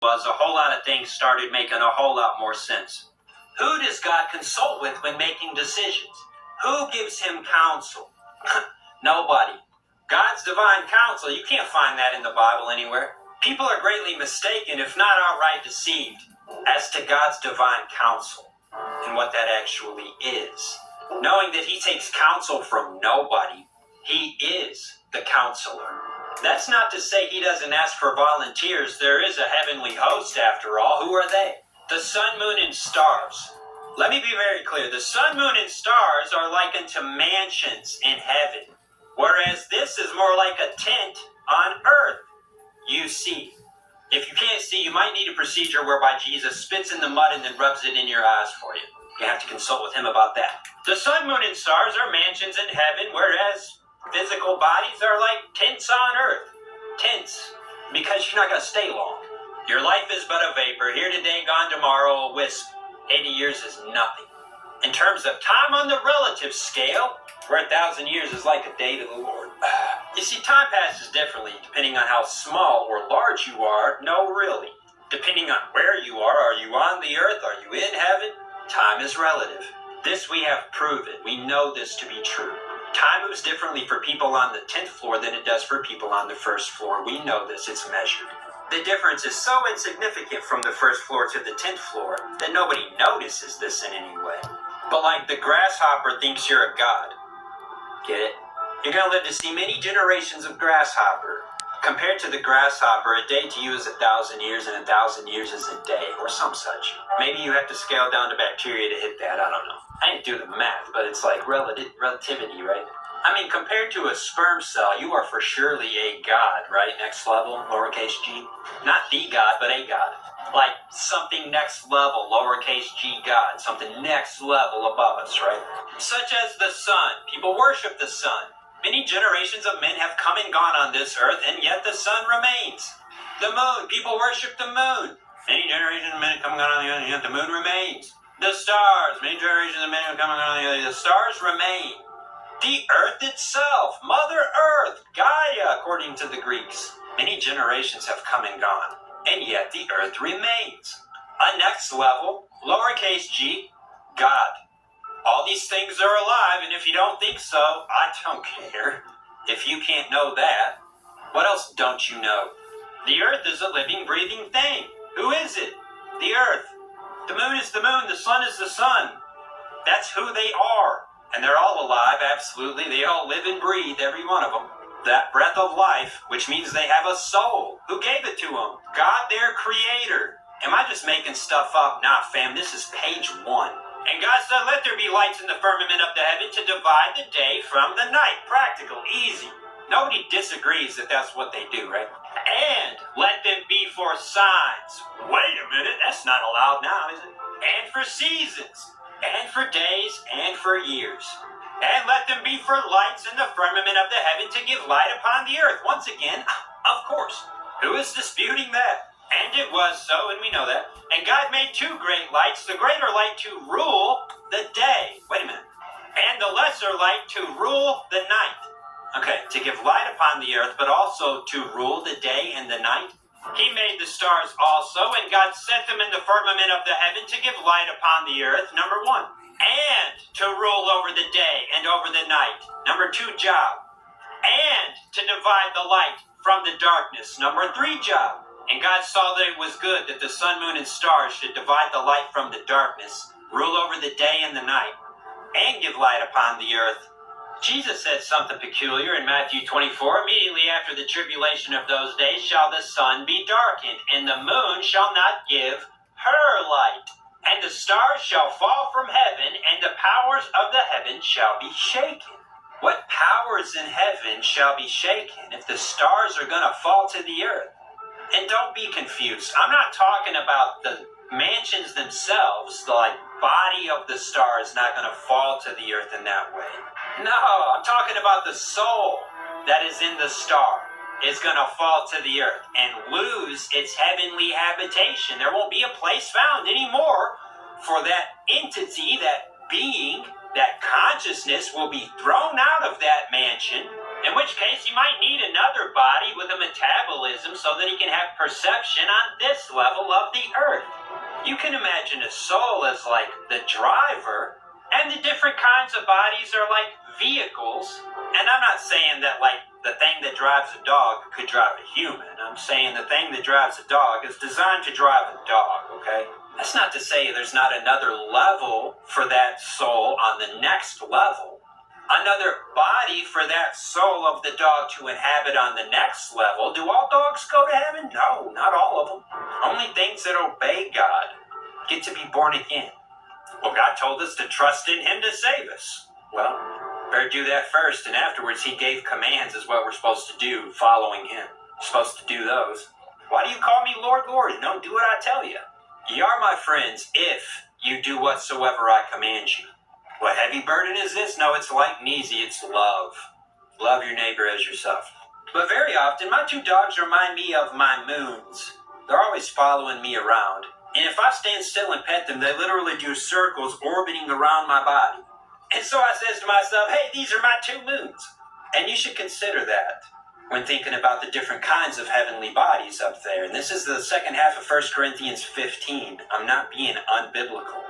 was, a whole lot of things started making a whole lot more sense. Who does God consult with when making decisions? Who gives him counsel? Nobody. God's divine counsel, you can't find that in the Bible anywhere. People are greatly mistaken, if not outright deceived, as to God's divine counsel and what that actually is. Knowing that he takes counsel from nobody, he is the counselor. That's not to say he doesn't ask for volunteers. There is a heavenly host, after all. Who are they? The sun, moon, and stars. Let me be very clear. The sun, moon, and stars are likened to mansions in heaven, whereas this is more like a tent on earth. You see. If you can't see, you might need a procedure whereby Jesus spits in the mud and then rubs it in your eyes for you. You have to consult with him about that. The sun, moon, and stars are mansions in heaven, whereas physical bodies are like tents on earth. Tents, because you're not going to stay long. Your life is but a vapor. Here today, gone tomorrow, a wisp. 80 years is nothing. In terms of time on the relative scale, where 1,000 years is like a day to the Lord. You see, time passes differently depending on how small or large you are. No, really. Depending on where you are you on the earth? Are you in heaven? Time is relative. This we have proven. We know this to be true. Time moves differently for people on the 10th floor than it does for people on the first floor. We know this. It's measured. The difference is so insignificant from the first floor to the 10th floor that nobody notices this in any way. But like the grasshopper thinks you're a god. Get it? You're going to live to see many generations of grasshopper. Compared to the grasshopper, a day to you is 1,000 years, and 1,000 years is a day, or some such. Maybe you have to scale down to bacteria to hit that, I don't know. I didn't do the math, but it's like relativity, right? I mean, compared to a sperm cell, you are for surely a god, right? Next level, lowercase g. Not the god, but a god. Like something next level, lowercase g god. Something next level above us, right? Such as the sun. People worship the sun. Many generations of men have come and gone on this earth, and yet the sun remains. The moon. People worship the moon. Many generations of men have come and gone on the earth, and yet the moon remains. The stars. Many generations of men have come and gone on the earth. The stars remain. The earth itself, Mother Earth, Gaia, according to the Greeks. Many generations have come and gone, and yet the earth remains. A next level, lowercase g, God. All these things are alive, and if you don't think so, I don't care. If you can't know that, what else don't you know? The earth is a living, breathing thing. Who is it? The earth. The moon is the moon, the sun is the sun. That's who they are. And they're all alive, absolutely. They all live and breathe, every one of them. That breath of life, which means they have a soul. Who gave it to them? God, their creator. Am I just making stuff up? Nah, fam, this is page 1. And God said, let there be lights in the firmament of the heaven to divide the day from the night. Practical, easy. Nobody disagrees that that's what they do, right? And let them be for signs. Wait a minute, that's not allowed now, is it? And for seasons. And for days, and for years. And let them be for lights in the firmament of the heaven to give light upon the earth. Once again, of course. Who is disputing that? And it was so, and we know that. And God made 2 great lights, the greater light to rule the day. Wait a minute. And the lesser light to rule the night. Okay, to give light upon the earth, but also to rule the day and the night. He made the stars also, and God set them in the firmament of the heaven to give light upon the earth, number 1. And to rule over the day and over the night, number 2 job. And to divide the light from the darkness, number 3 job. And God saw that it was good that the sun, moon, and stars should divide the light from the darkness, rule over the day and the night, and give light upon the earth. Jesus said something peculiar in Matthew 24. Immediately after the tribulation of those days shall the sun be darkened, and the moon shall not give her light. And the stars shall fall from heaven, and the powers of the heaven shall be shaken. What powers in heaven shall be shaken if the stars are going to fall to the earth? And don't be confused. I'm not talking about the mansions themselves. The body of the star is not going to fall to the earth in that way. No, I'm talking about the soul that is in the star is going to fall to the earth and lose its heavenly habitation. There won't be a place found anymore for that entity, that being, that consciousness will be thrown out of that mansion In which case, he might need another body with a metabolism so that he can have perception on this level of the earth. You can imagine a soul as like the driver, and the different kinds of bodies are like vehicles. And I'm not saying that like the thing that drives a dog could drive a human. I'm saying the thing that drives a dog is designed to drive a dog, okay? That's not to say there's not another level for that soul on the next level. Another body for that soul of the dog to inhabit on the next level. Do all dogs go to heaven? No, not all of them. Only things that obey God get to be born again. Well, God told us to trust in Him to save us. Well, better do that first, and afterwards He gave commands is what we're supposed to do following Him. We're supposed to do those. Why do you call me Lord, Lord, and don't do what I tell you? Ye are my friends if you do whatsoever I command you. What heavy burden is this? No, it's light and easy. It's love. Love your neighbor as yourself. But very often, my two dogs remind me of my moons. They're always following me around. And if I stand still and pet them, they literally do circles orbiting around my body. And so I says to myself, hey, these are my two moons. And you should consider that when thinking about the different kinds of heavenly bodies up there. And this is the second half of 1 Corinthians 15. I'm not being unbiblical.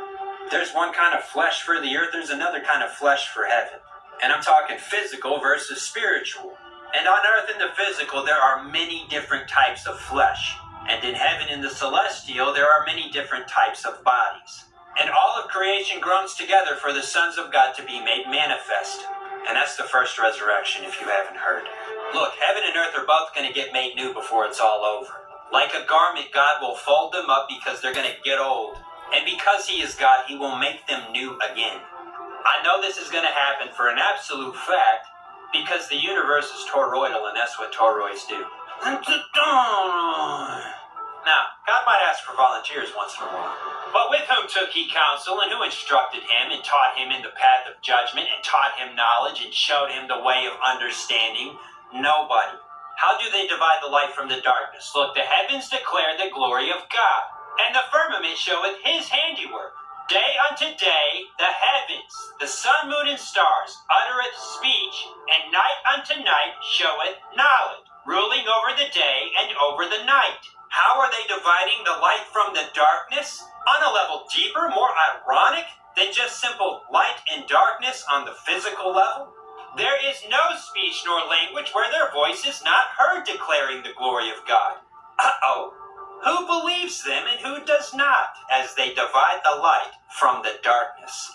There's one kind of flesh for the earth, there's another kind of flesh for heaven. And I'm talking physical versus spiritual. And on earth in the physical, there are many different types of flesh. And in heaven in the celestial, there are many different types of bodies. And all of creation groans together for the sons of God to be made manifest. And that's the first resurrection, if you haven't heard. Look, heaven and earth are both going to get made new before it's all over. Like a garment, God will fold them up because they're going to get old. And because He is God, He will make them new again. I know this is going to happen for an absolute fact because the universe is toroidal, and that's what toroids do. Now, God might ask for volunteers once in a while. But with whom took He counsel, and who instructed him, and taught him in the path of judgment, and taught him knowledge, and showed him the way of understanding? Nobody. How do they divide the light from the darkness? Look, the heavens declare the glory of God, and the firmament showeth His handiwork. Day unto day the heavens, the sun, moon, and stars, uttereth speech, and night unto night showeth knowledge, ruling over the day and over the night. How are they dividing the light from the darkness? On a level deeper, more ironic than just simple light and darkness on the physical level? There is no speech nor language where their voice is not heard declaring the glory of God. Uh-oh. Who believes them and who does not, as they divide the light from the darkness?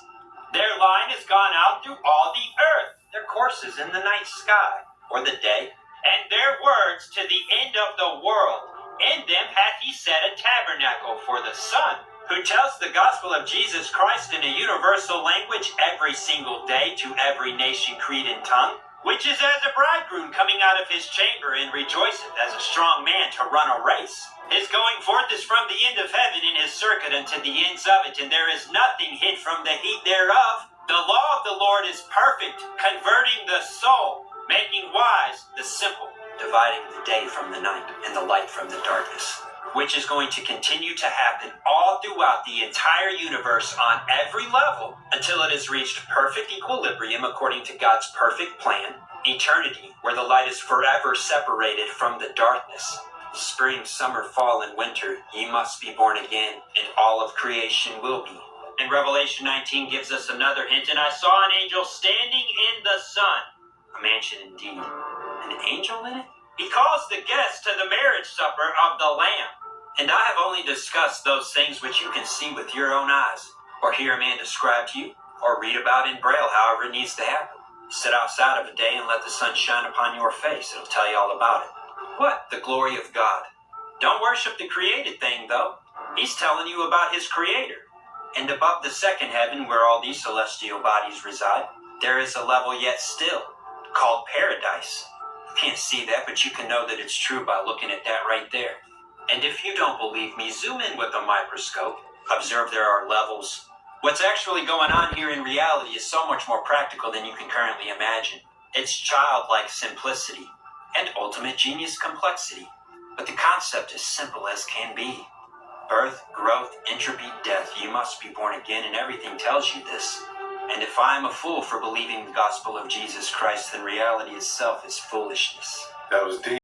Their line has gone out through all the earth. Their course is in the night sky, or the day, and their words to the end of the world. In them hath He set a tabernacle for the Son, who tells the gospel of Jesus Christ in a universal language every single day to every nation, creed, and tongue, which is as a bridegroom coming out of his chamber and rejoiceth as a strong man to run a race. His going forth is from the end of heaven in His circuit unto the ends of it, and there is nothing hid from the heat thereof. The law of the Lord is perfect, converting the soul, making wise the simple, dividing the day from the night and the light from the darkness, which is going to continue to happen all throughout the entire universe on every level until it has reached perfect equilibrium according to God's perfect plan, eternity, where the light is forever separated from the darkness. Spring, summer, fall, and winter, ye must be born again, and all of creation will be. And Revelation 19 gives us another hint, and I saw an angel standing in the sun. A mansion indeed. An angel in it? He calls the guests to the marriage supper of the Lamb. And I have only discussed those things which you can see with your own eyes, or hear a man describe to you, or read about in Braille, however it needs to happen. Sit outside of a day and let the sun shine upon your face. It'll tell you all about it. What? The glory of God. Don't worship the created thing, though. He's telling you about His Creator. And above the second heaven, where all these celestial bodies reside, there is a level yet still, called paradise. You can't see that, but you can know that it's true by looking at that right there. And if you don't believe me, zoom in with a microscope. Observe there are levels. What's actually going on here in reality is so much more practical than you can currently imagine. It's childlike simplicity and ultimate genius complexity. But the concept is simple as can be. Birth, growth, entropy, death. You must be born again, and everything tells you this. And if I'm a fool for believing the gospel of Jesus Christ, then reality itself is foolishness. That was deep.